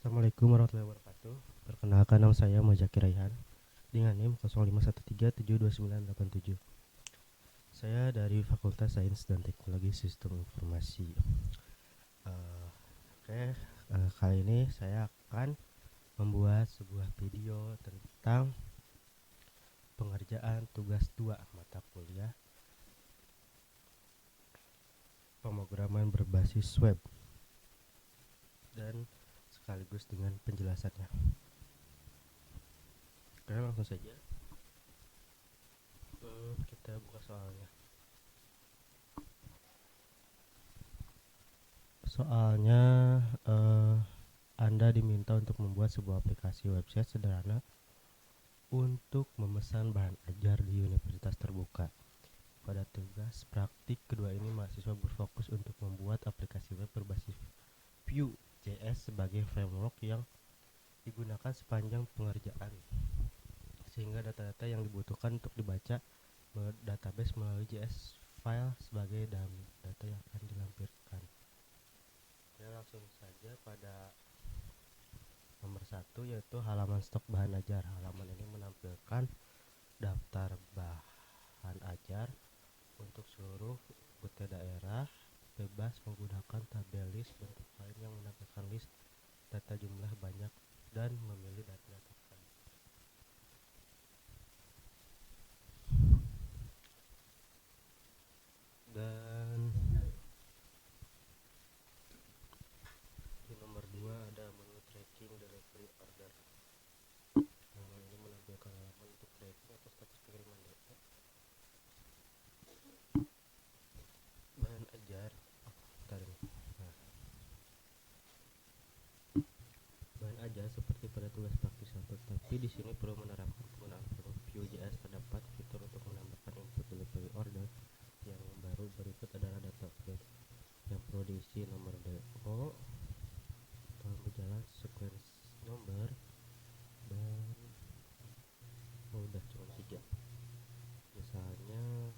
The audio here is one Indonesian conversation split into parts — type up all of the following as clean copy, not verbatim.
Assalamualaikum warahmatullahi wabarakatuh. Perkenalkan, nama saya Muzakir Raihan dengan NIM 0513729987. Saya dari Fakultas Sains dan Teknologi Sistem Informasi. Kali ini saya akan membuat sebuah video tentang pengerjaan tugas 2 mata kuliah pemrograman berbasis web dan sekaligus dengan penjelasannya. Oke, langsung saja kita buka soalnya. Soalnya Anda diminta untuk membuat sebuah aplikasi website sederhana untuk memesan bahan ajar di universitas terbuka. Pada tugas praktik kedua ini, mahasiswa berfokus untuk membuat aplikasi web berbasis Vue.js sebagai framework yang digunakan sepanjang pengerjaan, sehingga data-data yang dibutuhkan untuk dibaca database melalui JS file sebagai data yang akan dilampirkan. Ya, langsung saja pada nomor 1, yaitu halaman stok bahan ajar. Halaman ini menampilkan daftar bahan ajar untuk seluruh UT daerah, bebas menggunakan tabel list bentuk lain yang menampilkan list data jumlah banyak dan memilih data-data file. Dan di nomor 2 ada menu tracking delivery order. Halaman ini menampilkan halaman untuk tracking atau status pengiriman data bahan ajar. Bahan ajar seperti pada tugas praktis 1, tapi di sini perlu menerapkan penggunaan Vue.js. Terdapat fitur untuk menambahkan input delivery order yang baru. Berikut adalah data field yang perlu diisi: nomor DO, tahun berjalan, sequence number, dan udah cuma 3. Misalnya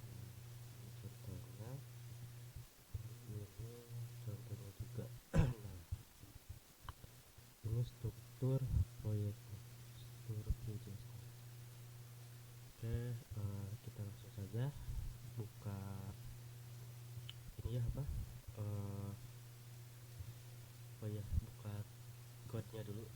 ini contohnya juga. Nah, ini struktur proyek, struktur Vue.js. Oke, kita langsung saja buka ini ya, buka code-nya dulu.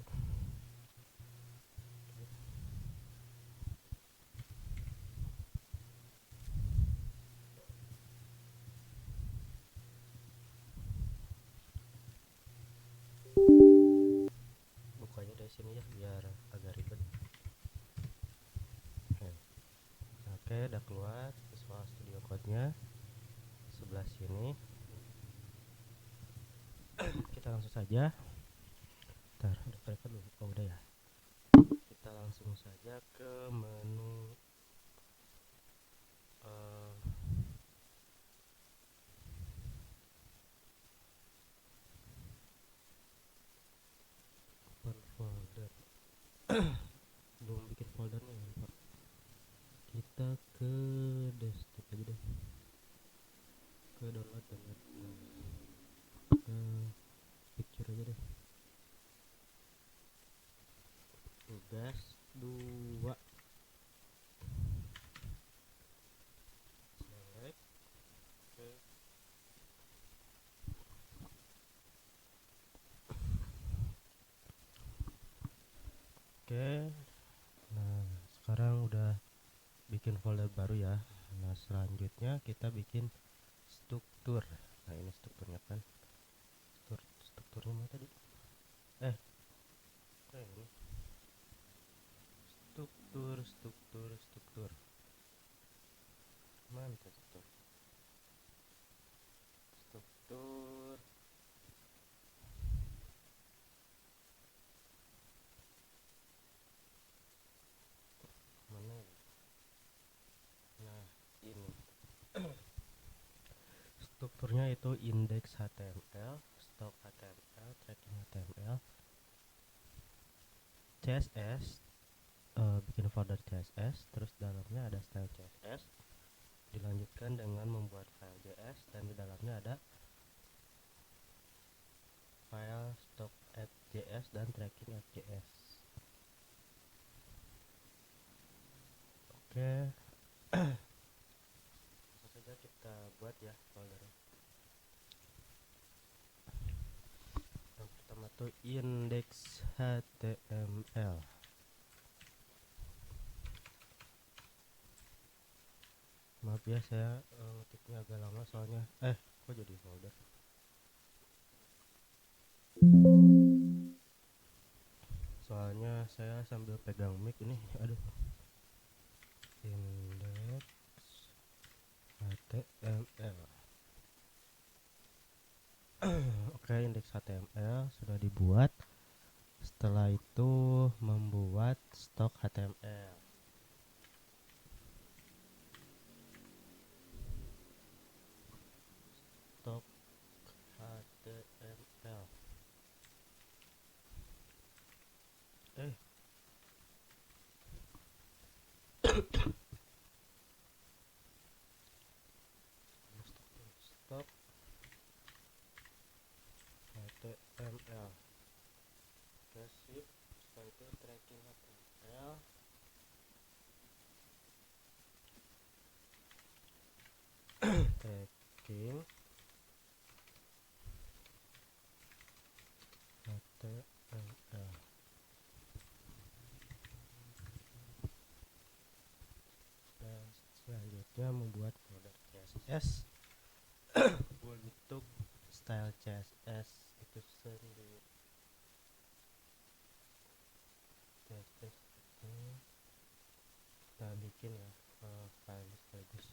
Bukanya dari sini ya, biar agak ribet. Oke, udah keluar Visual Studio Code-nya sebelah sini. Kita langsung saja. Udah kerekam dulu. Oh, udah ya. Kita langsung saja ke menu open folder. Belum bikin foldernya ya, lupa. Kita ke desktop aja deh, ke download ke picture aja deh. Tugas 2. Select. Oke. Nah, sekarang udah bikin folder baru ya. Nah, selanjutnya kita bikin struktur. Nah, ini strukturnya kan. Strukturnya mana tadi? Ini struktur. Mana tuh struktur? Mana ya? Nah, ini. Strukturnya itu index HTML, stock HTML, tracking HTML, CSS. Bikin folder CSS, terus dalamnya ada style CSS, dilanjutkan dengan membuat file JS, dan di dalamnya ada file stock.js. Vue.js dan tracking.js. Oke, langsung saja kita buat ya foldernya. Yang pertama tuh index HTML. Maaf ya saya ngetiknya agak lama soalnya kok jadi folder. Soalnya saya sambil pegang mic ini, aduh. Index HTML. Oke, indeks HTML sudah dibuat. Setelah itu membuat stok HTML. Stok HTML. Stok HTML. Oke, sip. Setelah itu tracking HTML. Tracking HTML. Dan selanjutnya membuat folder CSS untuk style CSS itu sendiri. CSS ini kita bikin ya file sekaligus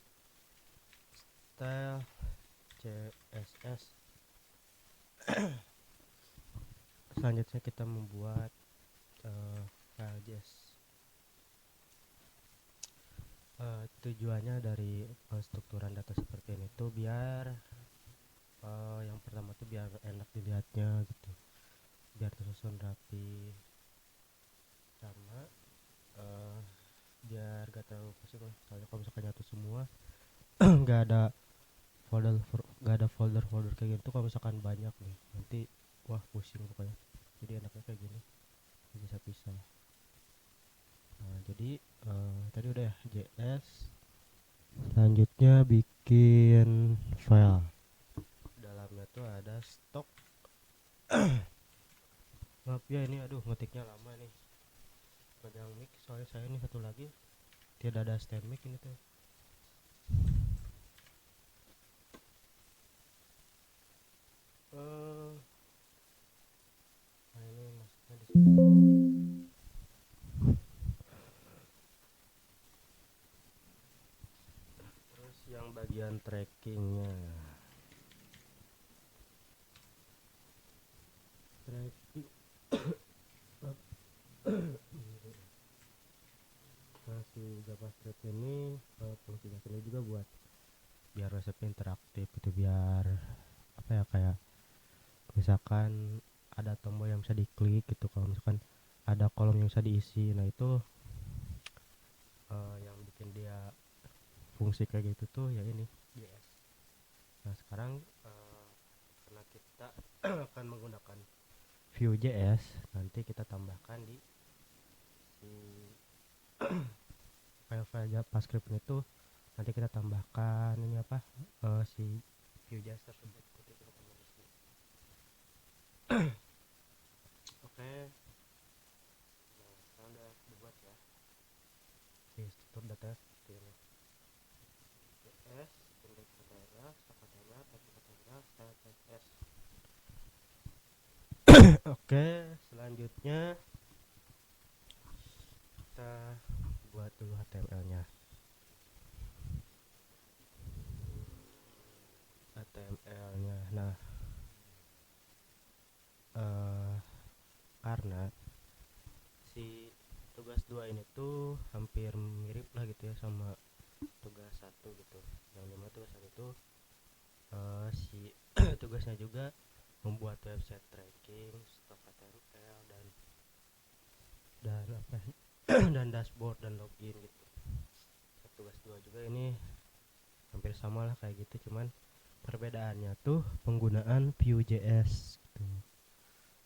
style CSS. Selanjutnya kita membuat file JS. Tujuannya dari strukturan data seperti ini tuh biar yang pertama tuh biar enak dilihatnya gitu, biar tersusun rapi, sama biar gak terlalu pusing lah. Soalnya kalau misalkan nyatu semua nggak ada folder kayak gitu, kalau misalkan banyak nih nanti wah pusing pokoknya. Jadi enaknya kayak gini, bisa pisah. Nah, jadi tadi udah ya JS. Selanjutnya bikin file. Dalamnya tuh ada stok. Maaf ya ini aduh ngetiknya lama nih. Pegang mic soalnya saya ini satu lagi tidak ada stand mic ini tuh. Nah ini masuknya di sini. Terus yang bagian trackingnya, tracking nah si JavaScript ini fungsinya sini juga buat biar resepnya interaktif gitu, biar apa ya, kayak misalkan ada tombol yang bisa diklik gitu, kalau misalkan ada kolom yang bisa diisi, nah itu yang bikin dia fungsi kayak gitu tuh ya ini JS. Nah sekarang karena kita akan menggunakan Vue.js, nanti kita tambahkan di si file-file JavaScript itu, nanti kita tambahkan ini apa si Vue.js tersebut. Nanti kita tambah di sini. Oke, nah sekarang udah dibuat ya si struktur data seperti ini. JS, indeks HTML, stok HTML, tag HTML, style CSS. Oke, selanjutnya kita buat dulu HTML-nya. Nah karena si tugas 2 ini tuh hampir mirip lah gitu ya sama tugas 1 gitu, yang dimana tugas 1 itu si tugasnya juga membuat website tracking, stok HTML dan apa dan dashboard dan login gitu. Tugas 2 juga ini hampir sama lah kayak gitu, cuman perbedaannya tuh penggunaan Vue.js gitu.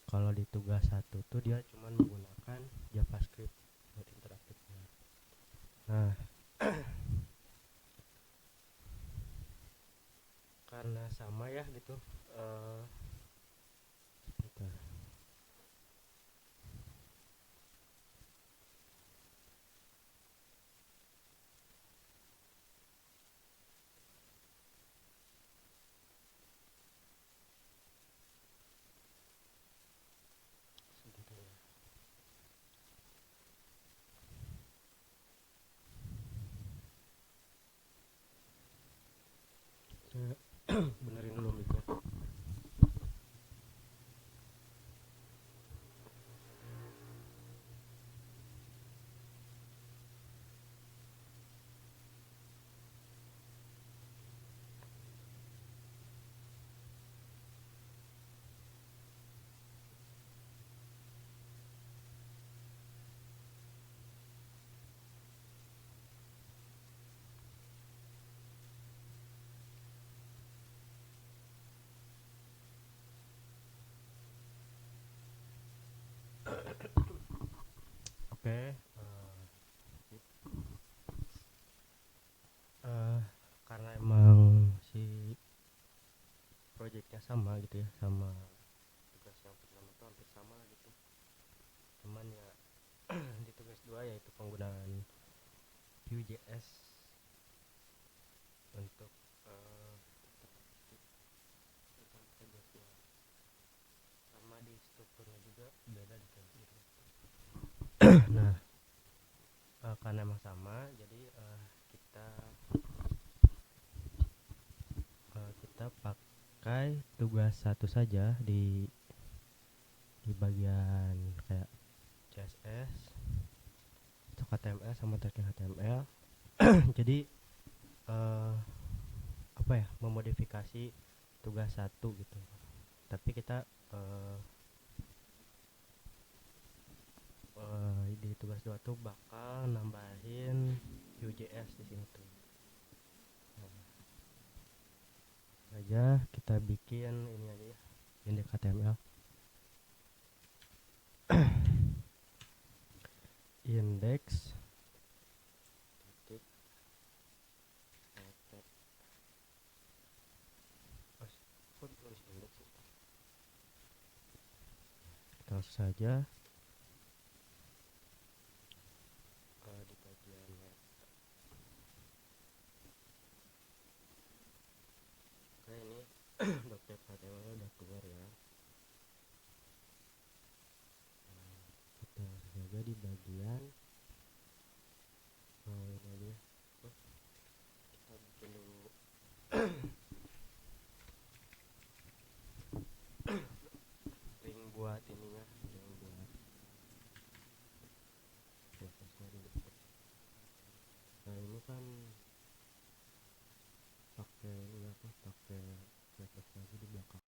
Kalau di tugas satu tuh dia cuma menggunakan JavaScript buat interaktifnya. Nah, karena sama ya gitu. eh Bentar. Sebentar ya. Saya benerin dulu mic. Oke. eh karena emang si projectnya sama gitu ya, sama tugas yang pertama tuh hampir sama lah gitu. Cuman ya di tugas 2 yaitu penggunaan Vue.js untuk eh tentang tugasnya, sama di strukturnya juga beda dikit gitu. Nah, karena emang sama jadi kita kita pakai tugas satu saja di bagian kayak CSS atau HTML sama tagging HTML. Jadi eh, apa ya, memodifikasi tugas satu gitu, tapi kita eh, di tugas dua tuh bakal nambahin Vue.js di sini tuh. Nah, aja kita bikin ini aja ya, index HTML. Index titik pt. Kok ditulis index sih? Kita langsung saja di bagian web. Oke, ini doc HTML udah keluar ya. Kita langsung saja di bagian ini aja ya. Kita bikin dulu link buat ininya, link buat prosesnya dulu. Nah ini kan pakai ini apa, pakai flash lagi di belakang.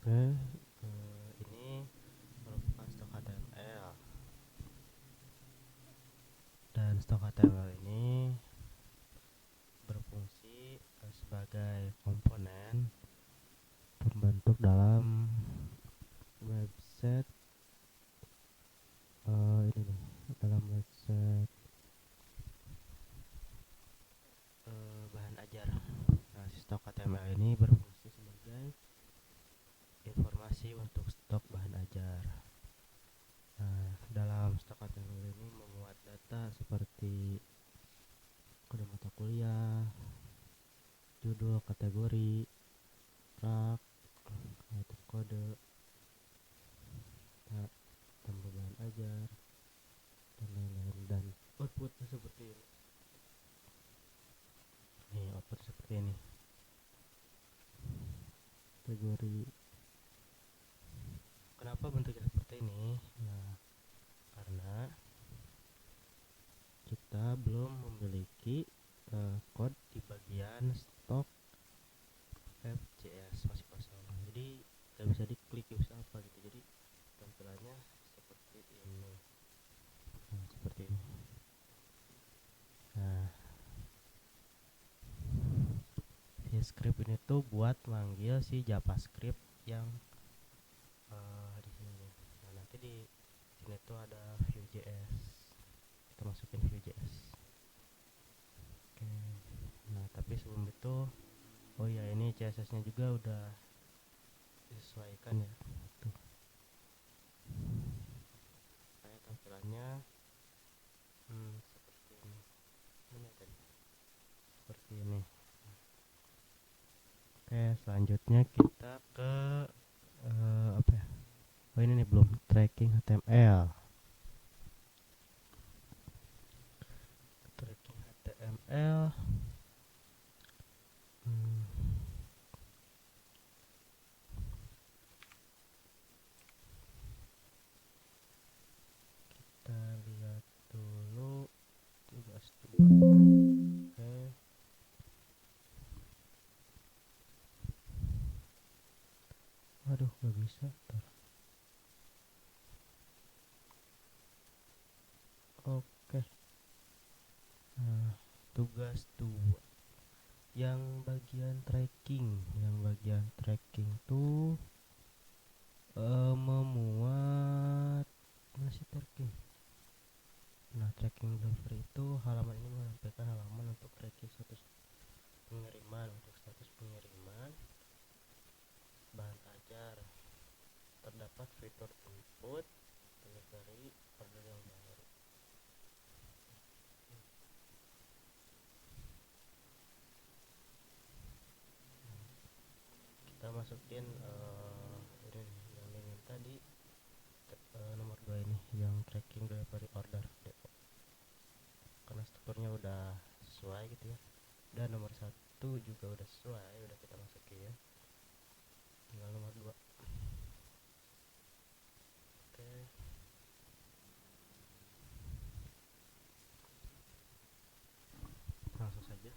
Oke, ini merupakan stok HTML, dan stok HTML ini berfungsi sebagai komponen pembentuk dalam website, ini nih, dalam website bahan ajar. Nah, si stok HTML ini berfungsi sebagai informasi untuk stok bahan ajar. Nah, dalam stok HTML ini memuat data seperti kode mata kuliah, judul, kategori, rak, item kode, tambah bahan ajar, dan lain-lain. Dan outputnya seperti ini. Nih, output seperti ini. Kategori. Kenapa bentuknya seperti ini? Nah, karena kita belum memiliki code di bagian stok FJS, masih kosong. Jadi nggak bisa diklik, bisa apa gitu. Jadi tampilannya seperti ini. Nah, seperti ini. Nah, si script ini tuh buat manggil si JavaScript yang di sini. Nah, nanti di sini tuh ada Vue.js. Kita masukin Vue.js. Oke. Nah, tapi sebelum itu, oh ya, ini CSS-nya juga udah disesuaikan ya. Tuh. Kayak tampilannya seperti ini. Ini tadi. Seperti ini. Oke, selanjutnya kita ke apa ya? Oh, ini nih belum tracking HTML. Tracking HTML. Kita lihat dulu tugas 2. Oke. Aduh, gak bisa. Oke. Nah, tugas 2 yang bagian tracking tuh memuat mana sih tracking. Nah, tracking delivery itu halaman ini menampilkan halaman untuk tracking status pengiriman. Untuk status pengiriman bahan ajar terdapat fitur input, delivery, order yang baru. Kita masukin ini yang diminta di nomor 2 ini, yang tracking delivery order DO, karena strukturnya udah sesuai gitu ya. Dan nomor 1 juga udah sesuai, udah kita masukin. Tinggal nomor 2. Oke, langsung saja.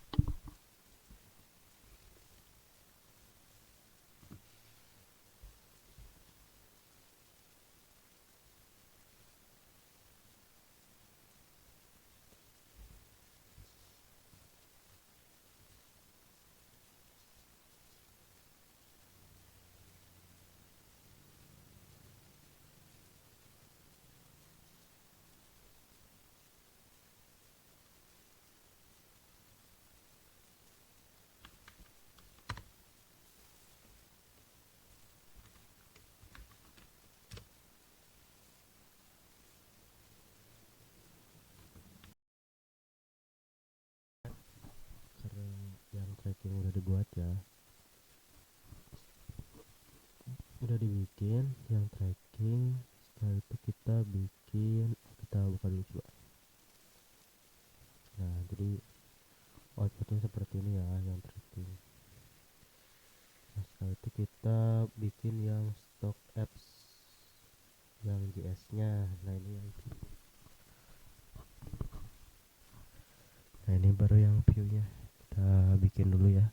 Karena yang tracking udah dibuat ya, udah dibikin yang tracking. Setelah itu kita buka dulu coba. Nah, jadi outputnya seperti ini ya, yang tracking. Nah, setelah itu kita bikin yang stock apps, yang JS nya. Nah, ini baru yang view nya kita bikin dulu ya.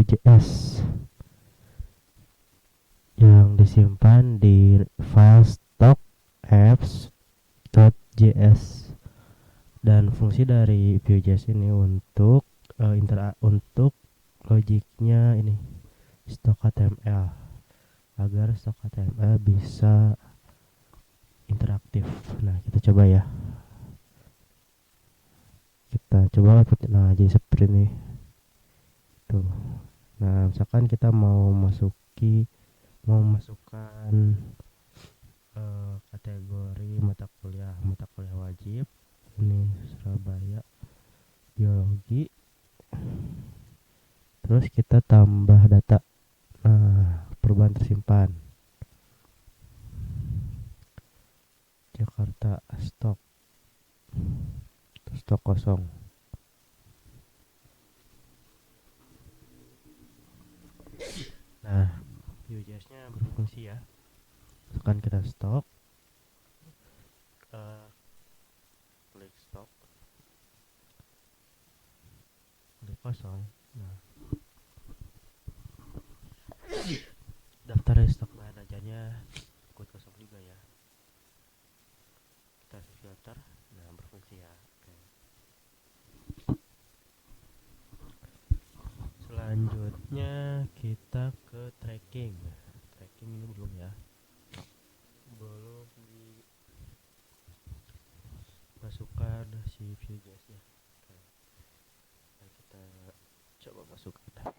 Vue.js yang disimpan di file stock apps.js. Dan fungsi dari Vue.js ini untuk untuk logiknya ini stock HTML, agar stock HTML bisa interaktif. Nah, kita coba ya. Kita coba output. Nah, jadi seperti ini. Tuh. Nah, misalkan kita mau masukkan kategori mata kuliah wajib. Ini Surabaya biologi. Terus kita tambah data. Nah, perubahan tersimpan. Jakarta stok kosong. Nah, Vue.js-nya berfungsi ya. Misalkan kita stok, klik stok, klik kosong. Nah, daftar stok bahan ajarnya ikut kosong juga ya. Kita filter. Nah, berfungsi ya. Oke. Selanjutnya kita ke tracking. Tracking ini belum ya, belum dimasukkan si Vue.js nya. Oke. Nah, kita coba masukkan.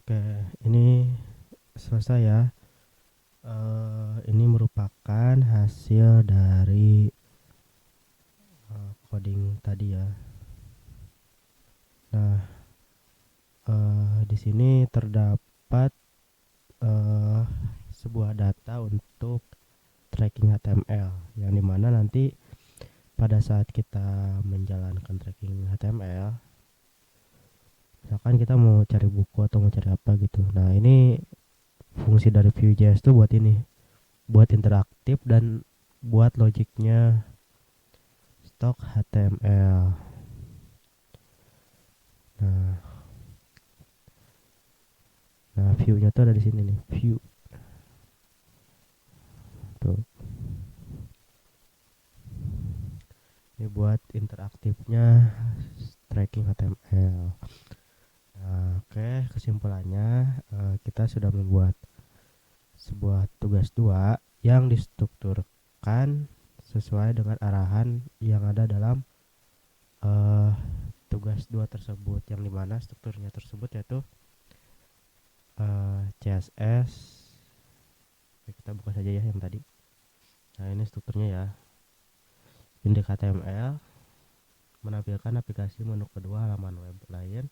Oke, ini selesai ya. Ini merupakan hasil dari coding tadi ya. Nah, di sini terdapat sebuah data untuk tracking HTML, yang dimana nanti pada saat kita menjalankan tracking HTML, misalkan kita mau cari buku atau mau cari apa gitu. Nah, ini fungsi dari Vue.js tuh buat ini, buat interaktif dan buat logiknya stock HTML. Nah, view-nya tuh ada di sini nih, view. Tuh. Ini buat interaktifnya tracking HTML. Nah, oke, kesimpulannya kita sudah membuat sebuah tugas 2 yang distrukturkan sesuai dengan arahan yang ada dalam tugas 2 tersebut, yang dimana strukturnya tersebut yaitu CSS. Kita buka saja ya yang tadi. Nah, ini strukturnya ya. Index HTML menampilkan aplikasi menu kedua halaman web lain.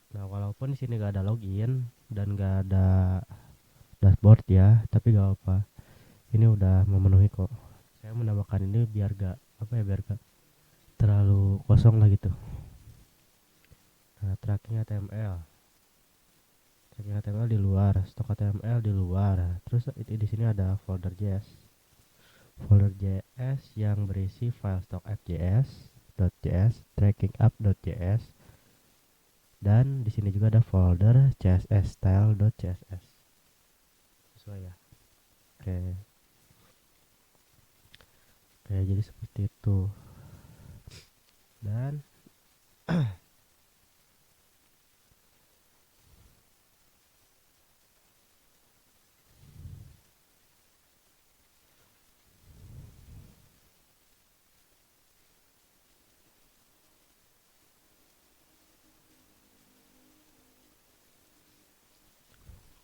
Nah, walaupun di sini gak ada login dan gak ada dashboard ya, tapi gak apa. Ini udah memenuhi kok. Saya menambahkan ini biar gak terlalu kosong lah gitu. Nah, tracking HTML di luar, stok HTML di luar. Terus di sini ada folder JS yang berisi file stock app.js, tracking app.js, dan di sini juga ada folder css style.css. mahasiswa ya. Oke. Oke, jadi seperti itu. Dan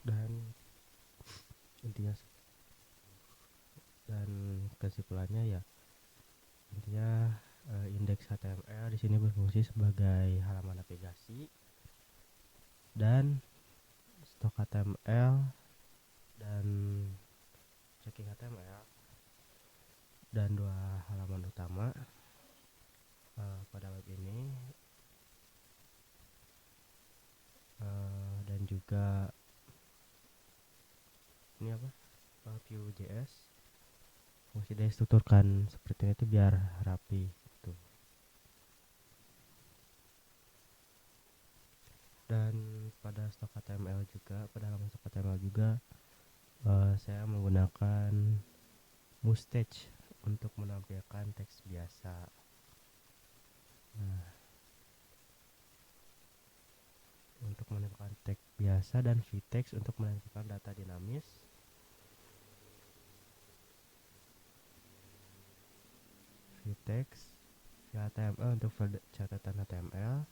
dan intinya dan kesimpulannya ya, intinya indeks HTML di sini berfungsi sebagai halaman navigasi, dan stok HTML dan checking HTML dan dua halaman utama pada web ini, dan juga ini apa, Vue.js. Fungsi distrukturkan seperti itu biar rapi gitu. Dan pada stok HTML juga, pada halaman stok HTML juga saya menggunakan mustache untuk menampilkan teks biasa. Nah, untuk menampilkan teks biasa dan vtext untuk menampilkan data dinamis. Vtext, HTML untuk catatan HTML,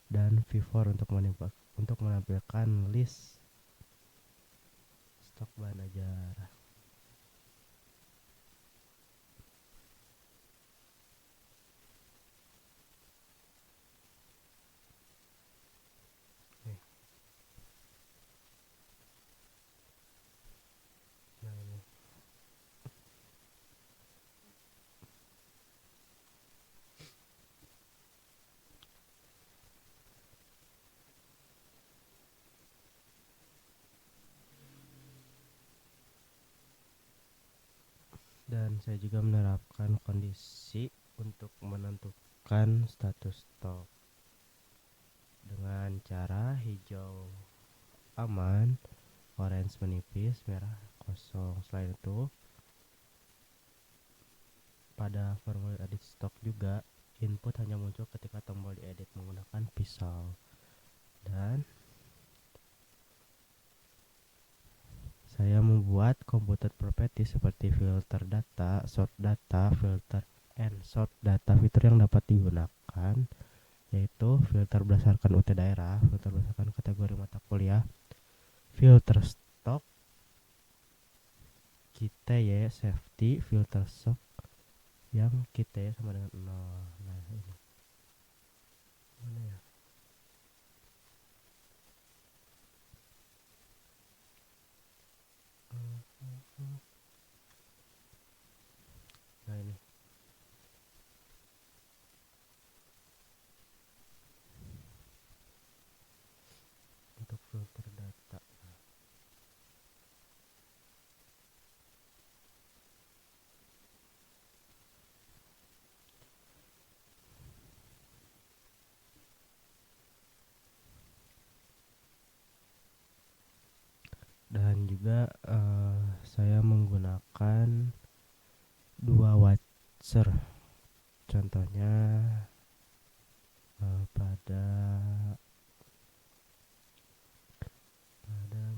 dan V4 untuk menampilkan list stok bahan ajar. Nah ini. Dan saya juga menerapkan kondisi untuk menentukan status stok dengan cara hijau aman, orange menipis, merah kosong. Selain itu, pada formulir edit stok juga input hanya muncul ketika tombol diedit menggunakan pisau. Dan saya membuat computed property seperti filter data, sort data, filter and sort data. Fitur yang dapat digunakan yaitu filter berdasarkan UT daerah, filter berdasarkan kategori mata kuliah, filter stok, kita ya safety, filter shock yang kita ya sama dengan 0. Nah ini mana ya, nah ini untuk filter data. Dan juga saya menggunakan dua watcher. Contohnya pada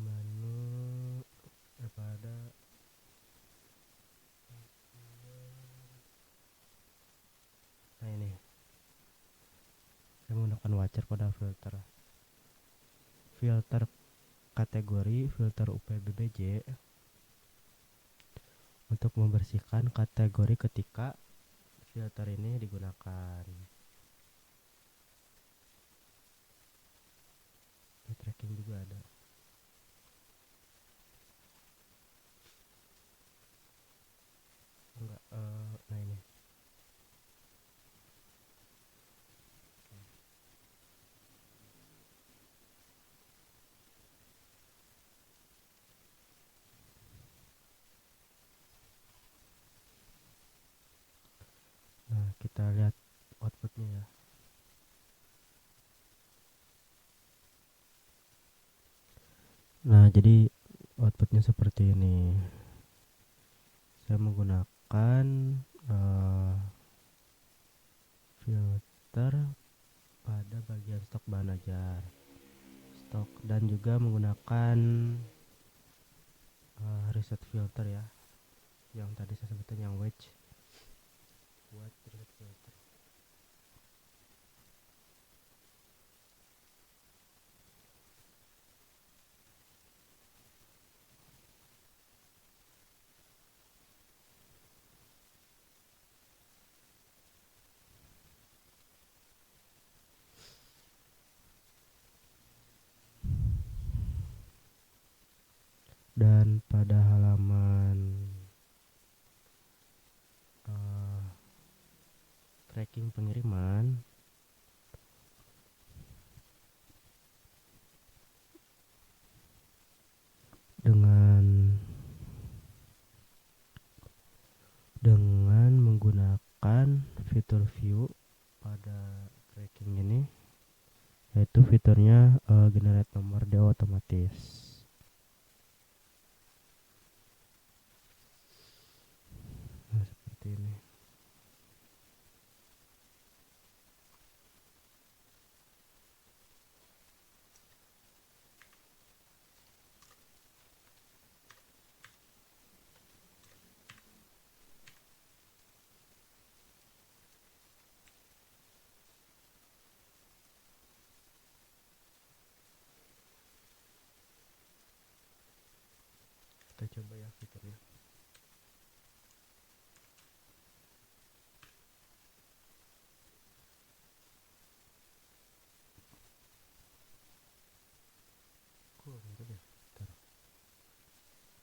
menu pada nah ini saya menggunakan watcher pada filter kategori, filter UPBBJ untuk membersihkan kategori ketika filter ini digunakan. Di tracking juga ada. Enggak, nah ini. Nah, kita lihat outputnya ya. Nah, jadi outputnya bentuknya seperti ini. Saya menggunakan filter pada bagian stok bahan ajar, stok, dan juga menggunakan reset filter ya, yang tadi saya sebutkan yang wedge buat reset filter. Dan pada halaman tracking pengiriman, dengan menggunakan fitur view pada tracking ini, yaitu fiturnya generate nomor DO otomatis. Nah, seperti ini. Kita coba ya fiturnya.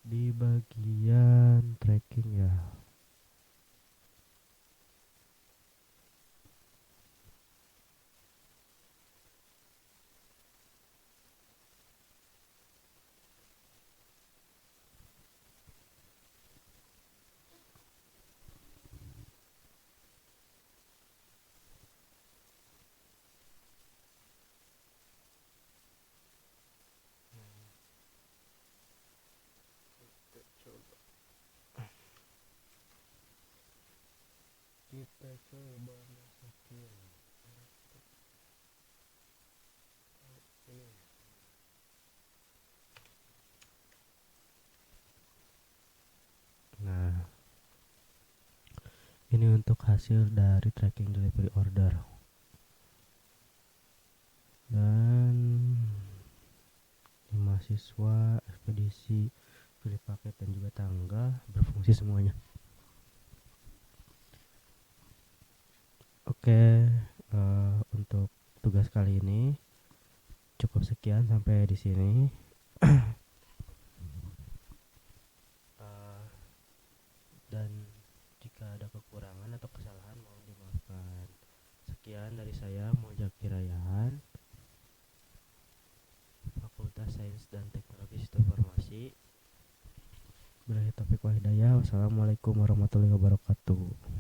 Di bagian tracking ya. Kita coba masukin ini. Nah, ini untuk hasil dari tracking delivery order. Dan mahasiswa, ekspedisi, pilih paket, dan juga tanggal berfungsi semuanya. Oke, untuk tugas kali ini cukup sekian sampai di sini. Dan jika ada kekurangan atau kesalahan mohon dimaafkan. Sekian dari saya, Mojaki Rayahan, Fakultas Sains dan Teknologi Sistem Informasi. Billahi taufiq wal hidayah. Wassalamualaikum warahmatullahi wabarakatuh.